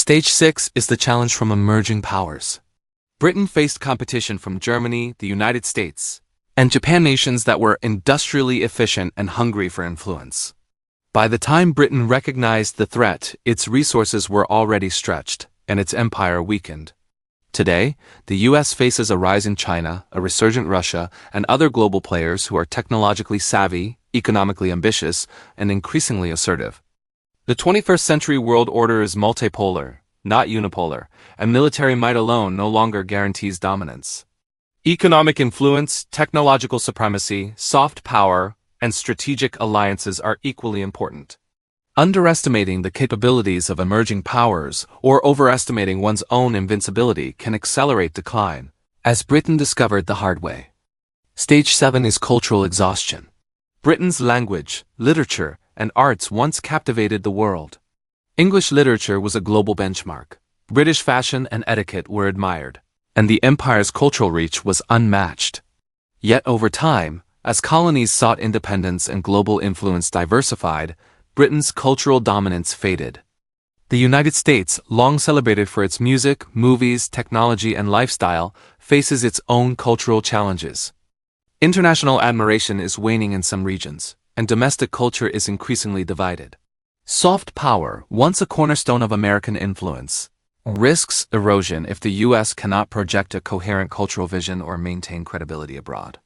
Stage 6 is the challenge from emerging powers. Britain faced competition from Germany, the United States, and Japan, nations that were industrially efficient and hungry for influence. By the time Britain recognized the threat, its resources were already stretched, and its empire weakened. Today, the US faces a rise in China, a resurgent Russia, and other global players who are technologically savvy, economically ambitious, and increasingly assertive. The 21st century world order is multipolar, not unipolar, and military might alone no longer guarantees dominance. Economic influence, technological supremacy, soft power, and strategic alliances are equally important. Underestimating the capabilities of emerging powers or overestimating one's own invincibility can accelerate decline, as Britain discovered the hard way. Stage 7 is cultural exhaustion. Britain's language, literature, and arts once captivated the world. English literature was a global benchmark. British fashion and etiquette were admired, and the empire's cultural reach was unmatched. Yet over time, as colonies sought independence and global influence diversified, Britain's cultural dominance faded. The United States, long celebrated for its music, movies, technology, and lifestyle, faces its own cultural challenges. International admiration is waning in some regions, and domestic culture is increasingly divided. Soft power, once a cornerstone of American influence, risks erosion if the US cannot project a coherent cultural vision or maintain credibility abroad.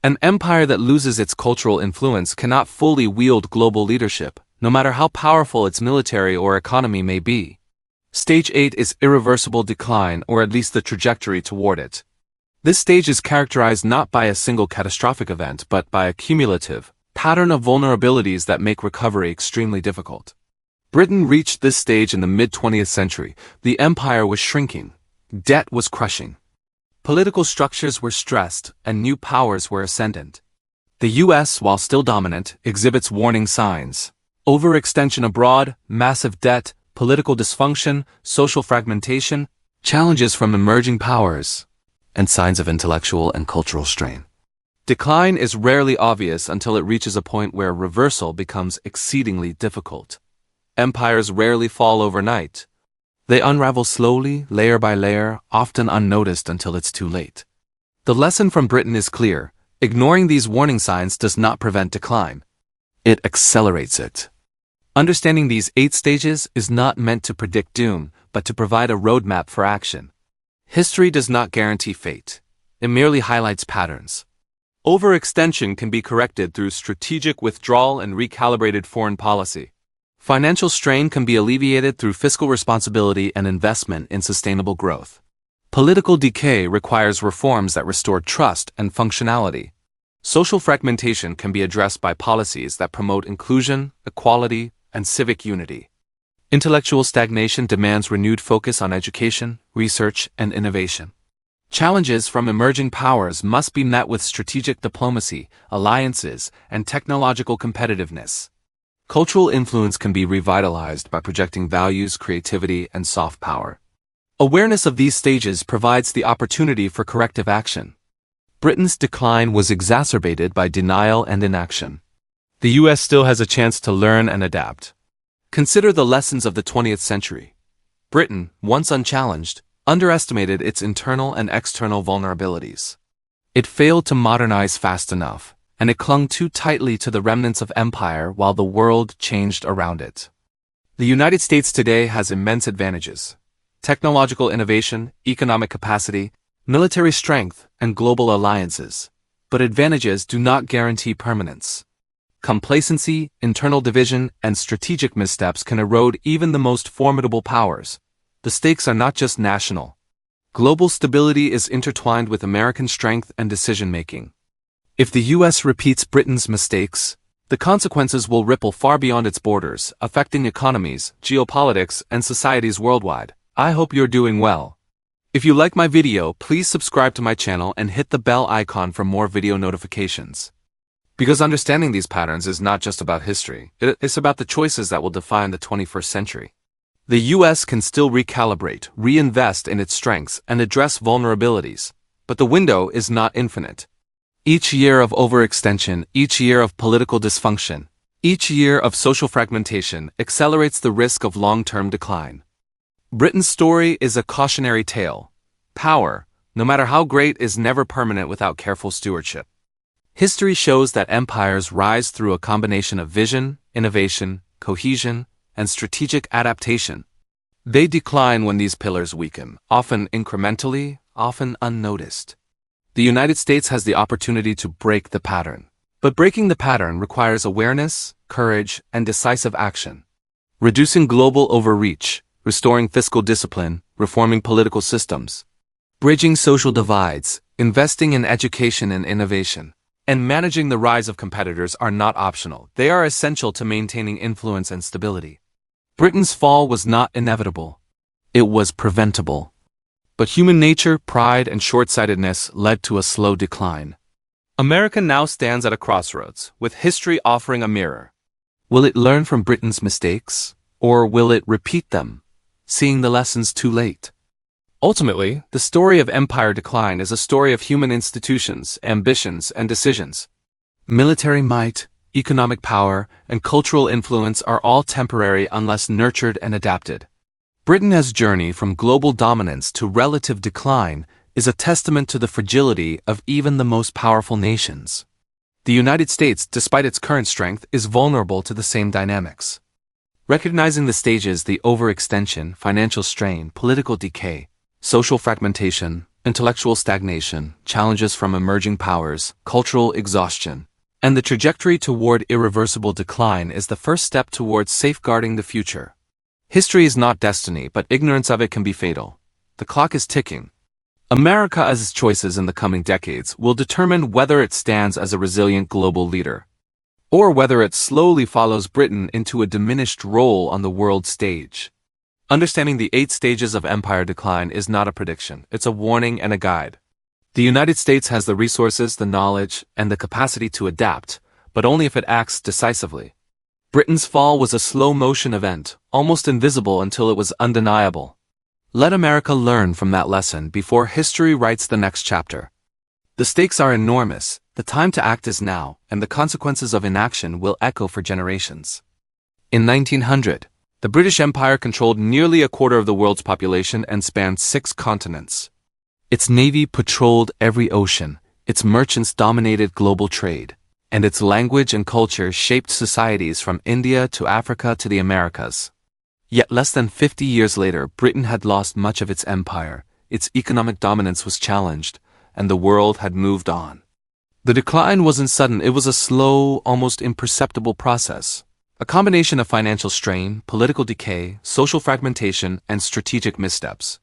An empire that loses its cultural influence cannot fully wield global leadership, no matter how powerful its military or economy may be. Stage 8 is irreversible decline, or at least the trajectory toward it. This stage is characterized not by a single catastrophic event but by a cumulative pattern of vulnerabilities that make recovery extremely difficult. Britain reached this stage in the mid-20th century. The empire was shrinking. Debt was crushing. Political structures were stressed, and new powers were ascendant. The US, while still dominant, exhibits warning signs. Overextension abroad, massive debt, political dysfunction, social fragmentation, challenges from emerging powers, and signs of intellectual and cultural strain. Decline is rarely obvious until it reaches a point where reversal becomes exceedingly difficult. Empires rarely fall overnight. They unravel slowly, layer by layer, often unnoticed until it's too late. The lesson from Britain is clear. Ignoring these warning signs does not prevent decline. It accelerates it. Understanding these 8 stages is not meant to predict doom, but to provide a roadmap for action. History does not guarantee fate. It merely highlights patterns. Overextension can be corrected through strategic withdrawal and recalibrated foreign policy. Financial strain can be alleviated through fiscal responsibility and investment in sustainable growth. Political decay requires reforms that restore trust and functionality. Social fragmentation can be addressed by policies that promote inclusion, equality, and civic unity. Intellectual stagnation demands renewed focus on education, research, and innovation. Challenges from emerging powers must be met with strategic diplomacy, alliances, and technological competitiveness. Cultural influence can be revitalized by projecting values, creativity, and soft power. Awareness of these stages provides the opportunity for corrective action. Britain's decline was exacerbated by denial and inaction. The US still has a chance to learn and adapt. Consider the lessons of the 20th century. Britain, once unchallenged, underestimated its internal and external vulnerabilities. It failed to modernize fast enough, and it clung too tightly to the remnants of empire while the world changed around it. The United States today has immense advantages: technological innovation, economic capacity, military strength, and global alliances. But advantages do not guarantee permanence. Complacency, internal division, and strategic missteps can erode even the most formidable powers. The stakes are not just national. Global stability is intertwined with American strength and decision-making. If the US repeats Britain's mistakes, the consequences will ripple far beyond its borders, affecting economies, geopolitics, and societies worldwide. I hope you're doing well. If you like my video, please subscribe to my channel and hit the bell icon for more video notifications. Because understanding these patterns is not just about history, it's about the choices that will define the 21st century. The US can still recalibrate, reinvest in its strengths, and address vulnerabilities, but the window is not infinite. Each year of overextension, each year of political dysfunction, each year of social fragmentation accelerates the risk of long-term decline. Britain's story is a cautionary tale. Power, no matter how great, is never permanent without careful stewardship. History shows that empires rise through a combination of vision, innovation, cohesion, and strategic adaptation. They decline when these pillars weaken, often incrementally, often unnoticed. The United States has the opportunity to break the pattern. But breaking the pattern requires awareness, courage, and decisive action. Reducing global overreach, restoring fiscal discipline, reforming political systems, bridging social divides, investing in education and innovation, and managing the rise of competitors are not optional. They are essential to maintaining influence and stability. Britain's fall was not inevitable. It was preventable. But human nature, pride, and short-sightedness led to a slow decline. America now stands at a crossroads, with history offering a mirror. Will it learn from Britain's mistakes, or will it repeat them, seeing the lessons too late? Ultimately, the story of empire decline is a story of human institutions, ambitions, and decisions. Military might, economic power, and cultural influence are all temporary unless nurtured and adapted. Britain's journey from global dominance to relative decline is a testament to the fragility of even the most powerful nations. The United States, despite its current strength, is vulnerable to the same dynamics. Recognizing the stages: the overextension, financial strain, political decay, social fragmentation, intellectual stagnation, challenges from emerging powers, cultural exhaustion, and the trajectory toward irreversible decline is the first step towards safeguarding the future. History is not destiny, but ignorance of it can be fatal. The clock is ticking. America's choices in the coming decades will determine whether it stands as a resilient global leader, or whether it slowly follows Britain into a diminished role on the world stage. Understanding the 8 stages of empire decline is not a prediction, it's a warning and a guide. The United States has the resources, the knowledge, and the capacity to adapt, but only if it acts decisively. Britain's fall was a slow-motion event, almost invisible until it was undeniable. Let America learn from that lesson before history writes the next chapter. The stakes are enormous, the time to act is now, and the consequences of inaction will echo for generations. In 1900, the British Empire controlled nearly a quarter of the world's population and spanned 6 continents. Its navy patrolled every ocean, its merchants dominated global trade, and its language and culture shaped societies from India to Africa to the Americas. Yet less than 50 years later, Britain had lost much of its empire, its economic dominance was challenged, and the world had moved on. The decline wasn't sudden, it was a slow, almost imperceptible process. A combination of financial strain, political decay, social fragmentation, and strategic missteps.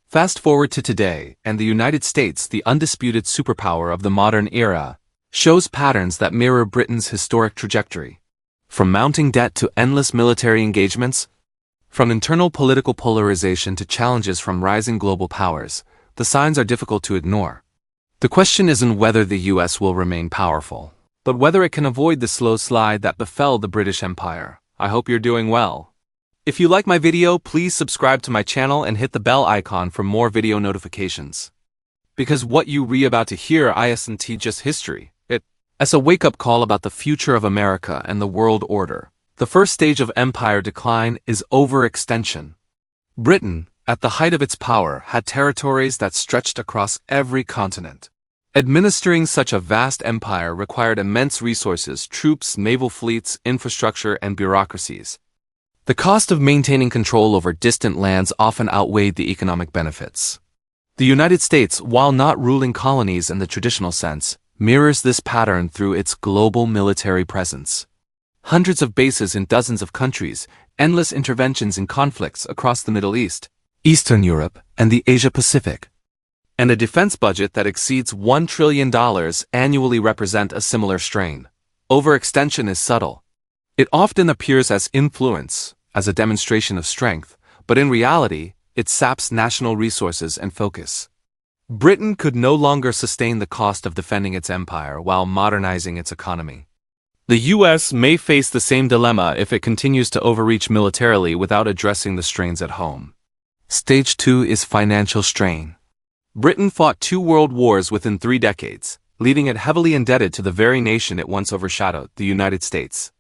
Fast forward to today, and the United States, the undisputed superpower of the modern era, shows patterns that mirror Britain's historic trajectory. From mounting debt to endless military engagements, from internal political polarization to challenges from rising global powers, the signs are difficult to ignore. The question isn't whether the US will remain powerful, but whether it can avoid the slow slide that befell the British Empire. I hope you're doing well. If you like my video, please subscribe to my channel and hit the bell icon for more video notifications. Because what you about to hear isn't just history. It's a wake-up call about the future of America and the world order. The first stage of empire decline is overextension. Britain, at the height of its power, had territories that stretched across every continent. Administering such a vast empire required immense resources, troops, naval fleets, infrastructure, and bureaucracies. The cost of maintaining control over distant lands often outweighed the economic benefits. The United States, while not ruling colonies in the traditional sense, mirrors this pattern through its global military presence. Hundreds of bases in dozens of countries, endless interventions in conflicts across the Middle East, Eastern Europe, and the Asia-Pacific, and a defense budget that exceeds $1 trillion annually represent a similar strain. Overextension is subtle. It often appears as influence, as a demonstration of strength, but in reality, it saps national resources and focus. Britain could no longer sustain the cost of defending its empire while modernizing its economy. The US may face the same dilemma if it continues to overreach militarily without addressing the strains at home. Stage 2 is financial strain. Britain fought 2 world wars within 3 decades, leaving it heavily indebted to the very nation it once overshadowed, the United States.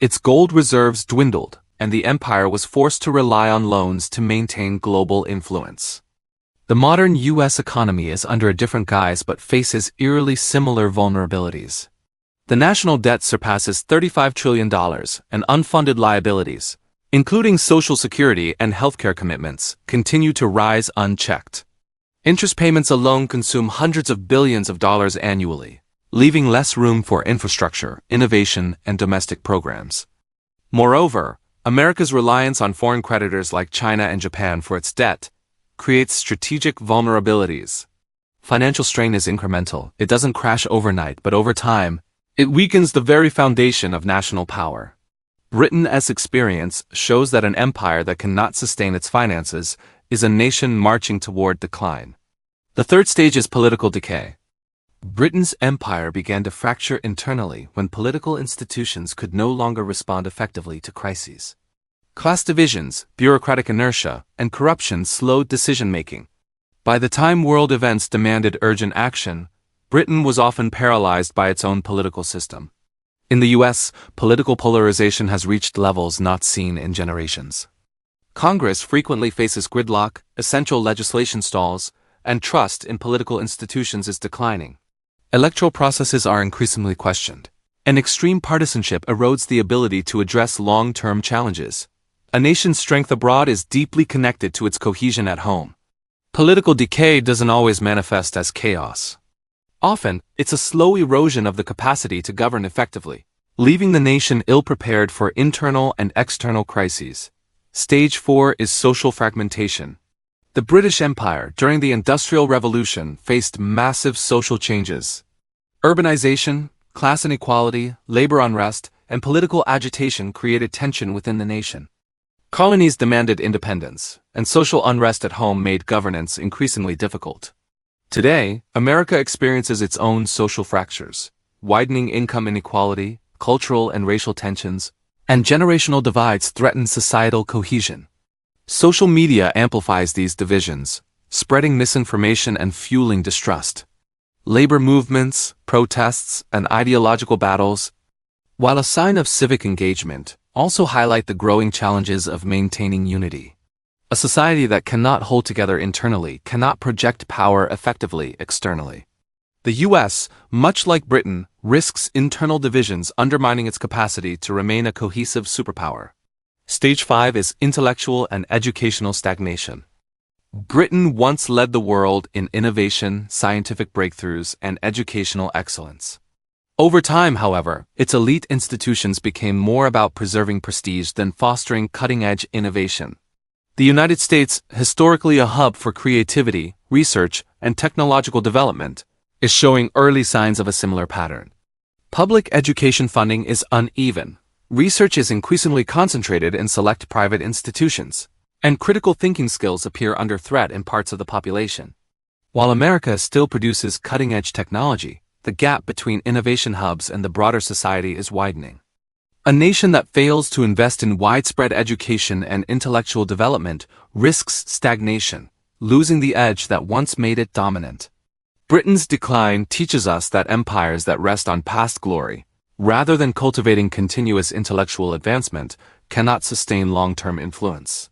Its gold reserves dwindled, and the empire was forced to rely on loans to maintain global influence. The modern U.S. economy is under a different guise but faces eerily similar vulnerabilities. The national debt surpasses $35 trillion, and unfunded liabilities, including Social Security and healthcare commitments, continue to rise unchecked. Interest payments alone consume hundreds of billions of dollars annually, leaving less room for infrastructure, innovation, and domestic programs. Moreover, America's reliance on foreign creditors like China and Japan for its debt creates strategic vulnerabilities. Financial strain is incremental. It doesn't crash overnight, but over time, it weakens the very foundation of national power. Britain's experience shows that an empire that cannot sustain its finances is a nation marching toward decline. The third stage is political decay. Britain's empire began to fracture internally when political institutions could no longer respond effectively to crises. Class divisions, bureaucratic inertia, and corruption slowed decision-making. By the time world events demanded urgent action, Britain was often paralyzed by its own political system. In the U.S., political polarization has reached levels not seen in generations. Congress frequently faces gridlock, essential legislation stalls, and trust in political institutions is declining. Electoral processes are increasingly questioned, and extreme partisanship erodes the ability to address long-term challenges. A nation's strength abroad is deeply connected to its cohesion at home. Political decay doesn't always manifest as chaos. Often, it's a slow erosion of the capacity to govern effectively, leaving the nation ill-prepared for internal and external crises. Stage 4 is social fragmentation. The British Empire, during the Industrial Revolution, faced massive social changes. Urbanization, class inequality, labor unrest, and political agitation created tension within the nation. Colonies demanded independence, and social unrest at home made governance increasingly difficult. Today, America experiences its own social fractures, widening income inequality, cultural and racial tensions, and generational divides threaten societal cohesion. Social media amplifies these divisions, spreading misinformation and fueling distrust. Labor movements, protests, and ideological battles, while a sign of civic engagement, also highlight the growing challenges of maintaining unity. A society that cannot hold together internally cannot project power effectively externally. The U.S., much like Britain, risks internal divisions undermining its capacity to remain a cohesive superpower. Stage 5 is intellectual and educational stagnation. Britain once led the world in innovation, scientific breakthroughs, and educational excellence. Over time, however, its elite institutions became more about preserving prestige than fostering cutting-edge innovation. The United States, historically a hub for creativity, research, and technological development, is showing early signs of a similar pattern. Public education funding is uneven. Research is increasingly concentrated in select private institutions, and critical thinking skills appear under threat in parts of the population. While America still produces cutting-edge technology, the gap between innovation hubs and the broader society is widening. A nation that fails to invest in widespread education and intellectual development risks stagnation, losing the edge that once made it dominant. Britain's decline teaches us that empires that rest on past glory, rather than cultivating continuous intellectual advancement, cannot sustain long-term influence.